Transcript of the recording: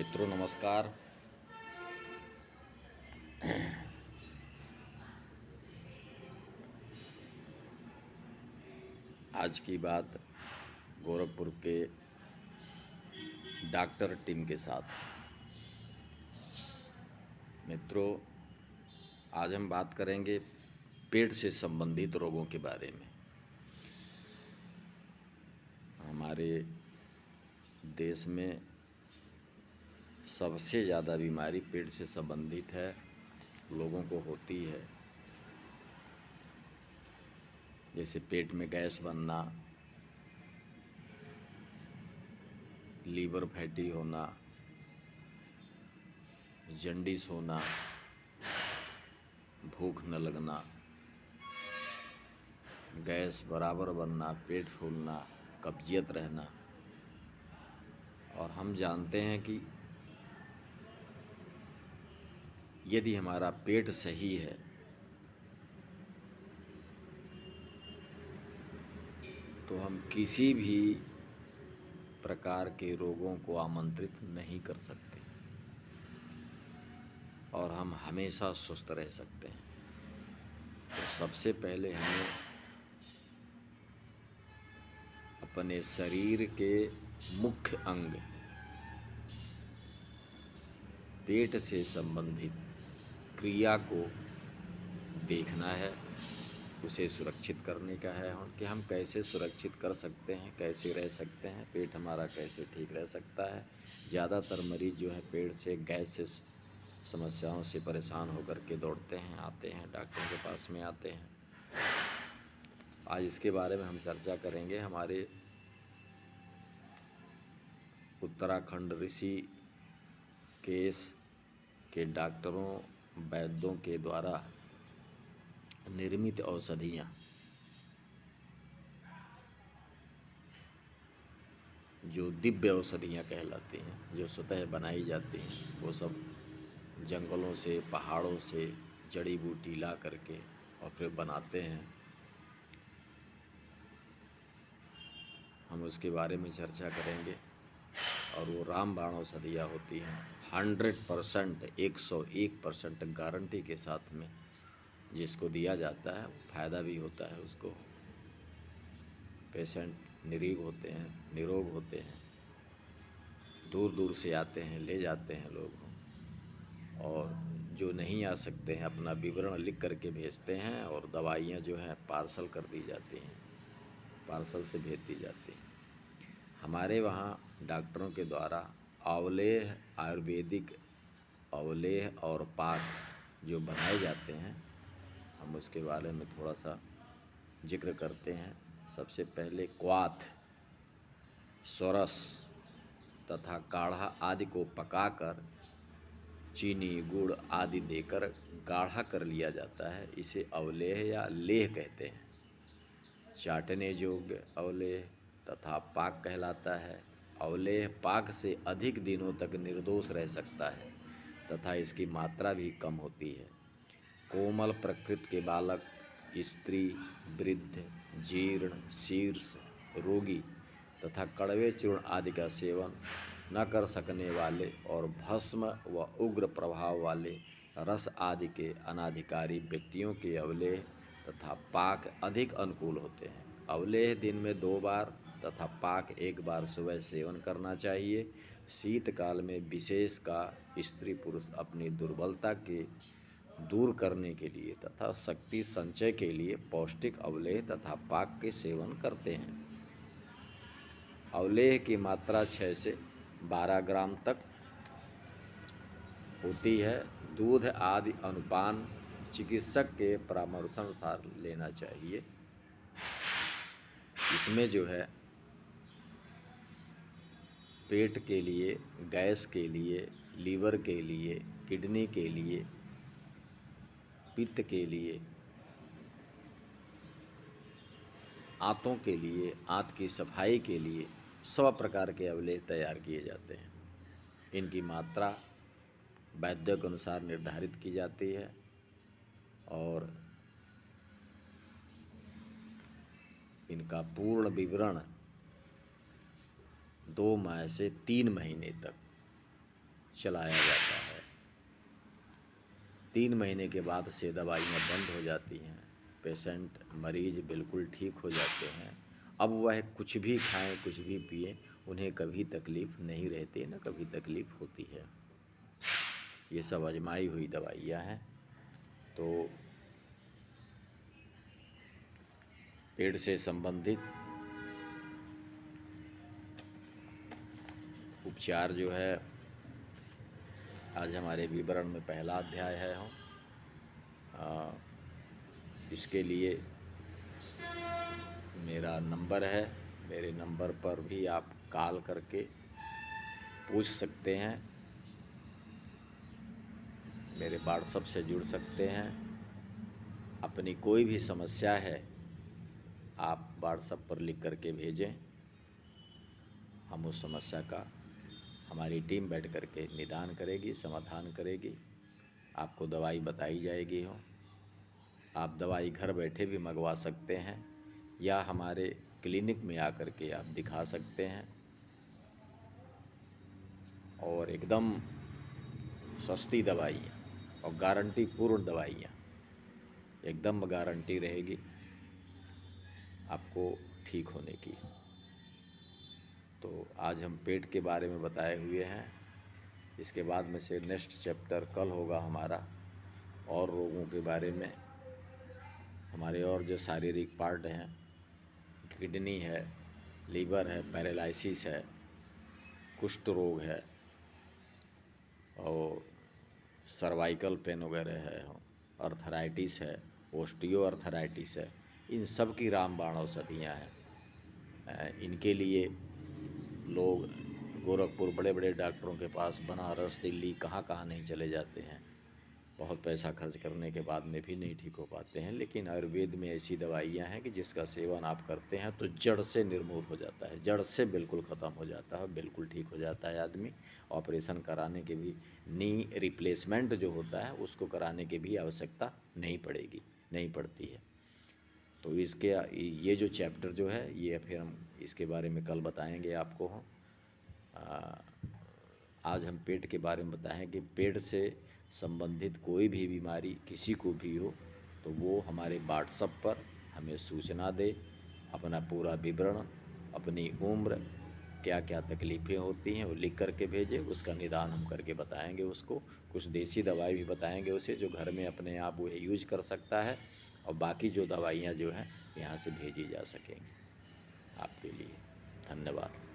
मित्रों नमस्कार। आज की बात गोरखपुर के डॉक्टर टीम के साथ। मित्रों, आज हम बात करेंगे पेट से संबंधित रोगों के बारे में। हमारे देश में सबसे ज़्यादा बीमारी पेट से संबंधित है, लोगों को होती है। जैसे पेट में गैस बनना, लीवर फैटी होना, जंडिस होना, भूख न लगना, गैस बराबर बनना, पेट फूलना, कब्जियत रहना। और हम जानते हैं कि यदि हमारा पेट सही है तो हम किसी भी प्रकार के रोगों को आमंत्रित नहीं कर सकते और हम हमेशा स्वस्थ रह सकते हैं। तो सबसे पहले हमें अपने शरीर के मुख्य अंग पेट से संबंधित क्रिया को देखना है, उसे सुरक्षित करने का है कि हम कैसे सुरक्षित कर सकते हैं, कैसे रह सकते हैं, पेट हमारा कैसे ठीक रह सकता है। ज़्यादातर मरीज जो है पेट से गैस से समस्याओं से परेशान होकर के दौड़ते हैं, आते हैं, डॉक्टर के पास में आते हैं। आज इसके बारे में हम चर्चा करेंगे। हमारे उत्तराखंड ऋषिकेश के डॉक्टरों, वैद्यों के द्वारा निर्मित औषधियाँ जो दिव्य औषधियाँ कहलाती हैं, जो स्वतः बनाई जाती हैं, वो सब जंगलों से, पहाड़ों से जड़ी बूटी ला करके और फिर बनाते हैं। हम उसके बारे में चर्चा करेंगे। और वो रामबाण औषधियाँ होती हैं 100%, 101% गारंटी के साथ में जिसको दिया जाता है, फ़ायदा भी होता है उसको। पेशेंट निरोग होते हैं, निरोग होते हैं, दूर दूर से आते हैं, ले जाते हैं लोग। और जो नहीं आ सकते हैं अपना विवरण लिख करके भेजते हैं और दवाइयाँ जो हैं पार्सल कर दी जाती हैं, पार्सल से भेज दी जाती हैं। हमारे वहाँ डॉक्टरों के द्वारा अवलेह, आयुर्वेदिक अवलेह और पाक जो बनाए जाते हैं, हम उसके बारे में थोड़ा सा जिक्र करते हैं। सबसे पहले क्वाथ, सोरस तथा काढ़ा आदि को पकाकर चीनी, गुड़ आदि देकर गाढ़ा कर लिया जाता है। इसे अवलेह या लेह कहते हैं। चाटने योग्य अवलेह तथा पाक कहलाता है। अवलेह पाक से अधिक दिनों तक निर्दोष रह सकता है तथा इसकी मात्रा भी कम होती है। कोमल प्रकृति के बालक, स्त्री, वृद्ध, जीर्ण, शीर्ष रोगी तथा कड़वे चूर्ण आदि का सेवन न कर सकने वाले और भस्म व उग्र प्रभाव वाले रस आदि के अनाधिकारी व्यक्तियों के अवलेह तथा पाक अधिक अनुकूल होते हैं। अवलेह दिन में 2 बार तथा पाक 1 बार सुबह सेवन करना चाहिए। शीतकाल में विशेष का स्त्री पुरुष अपनी दुर्बलता के दूर करने के लिए तथा शक्ति संचय के लिए पौष्टिक अवलेह तथा पाक के सेवन करते हैं। अवलेह की मात्रा 6 से 12 ग्राम तक होती है। दूध आदि अनुपान चिकित्सक के परामर्शानुसार लेना चाहिए। इसमें जो है पेट के लिए, गैस के लिए, लीवर के लिए, किडनी के लिए, पित्त के लिए, आंतों के लिए, आंत की सफाई के लिए सब प्रकार के अवलेह तैयार किए जाते हैं। इनकी मात्रा वैद्यों के अनुसार निर्धारित की जाती है और इनका पूर्ण विवरण 2 माह से 3 महीने तक चलाया जाता है। 3 महीने के बाद से दवाइयाँ बंद हो जाती हैं, पेशेंट मरीज़ बिल्कुल ठीक हो जाते हैं। अब वह कुछ भी खाएं, कुछ भी पिएं, उन्हें कभी तकलीफ़ नहीं रहती, न कभी तकलीफ़ होती है। ये सब आजमाई हुई दवाइयाँ हैं। तो पेट से संबंधित उपचार जो है, आज हमारे विवरण में पहला अध्याय है। इसके लिए मेरा नंबर है, मेरे नंबर पर भी आप कॉल करके पूछ सकते हैं, मेरे व्हाट्सएप से जुड़ सकते हैं। अपनी कोई भी समस्या है आप व्हाट्सएप पर लिख करके भेजें, हम उस समस्या का हमारी टीम बैठ करके निदान करेगी, समाधान करेगी, आपको दवाई बताई जाएगी। आप दवाई घर बैठे भी मंगवा सकते हैं या हमारे क्लिनिक में आकर के आप दिखा सकते हैं। और एकदम सस्ती दवाइयाँ और गारंटी पूर्ण दवाइयाँ, एकदम गारंटी रहेगी आपको ठीक होने की। तो आज हम पेट के बारे में बताए हुए हैं। इसके बाद में से नेक्स्ट चैप्टर कल होगा हमारा, और रोगों के बारे में। हमारे और जो शारीरिक पार्ट हैं, किडनी है, लीवर है, पैरालिसिस है, कुष्ठ रोग है और सर्वाइकल पेन वगैरह है, अर्थराइटिस है, ओस्टियो अर्थराइटिस है, इन सब की रामबाण औषधियाँ हैं। इनके लिए लोग गोरखपुर बड़े बड़े डॉक्टरों के पास, बनारस, दिल्ली, कहाँ कहाँ नहीं चले जाते हैं। बहुत पैसा खर्च करने के बाद में भी नहीं ठीक हो पाते हैं। लेकिन आयुर्वेद में ऐसी दवाइयाँ हैं कि जिसका सेवन आप करते हैं तो जड़ से निर्मूल हो जाता है, जड़ से बिल्कुल ख़त्म हो जाता है, बिल्कुल ठीक हो जाता है आदमी। ऑपरेशन कराने के भी, नी रिप्लेसमेंट जो होता है उसको कराने की भी आवश्यकता नहीं पड़ती है। तो इसके ये जो चैप्टर जो है, ये फिर हम इसके बारे में कल बताएंगे आपको हम। आज हम पेट के बारे में बताएं कि पेट से संबंधित कोई भी बीमारी किसी को भी हो तो वो हमारे व्हाट्सएप पर हमें सूचना दे, अपना पूरा विवरण, अपनी उम्र, क्या क्या तकलीफ़ें होती हैं वो लिख करके भेजे, उसका निदान हम करके बताएंगे उसको। कुछ देसी दवाई भी बताएंगे उसे जो घर में अपने आप वो यूज कर सकता है, और बाकी जो दवाइयाँ जो हैं यहाँ से भेजी जा सकेंगी आपके लिए। धन्यवाद।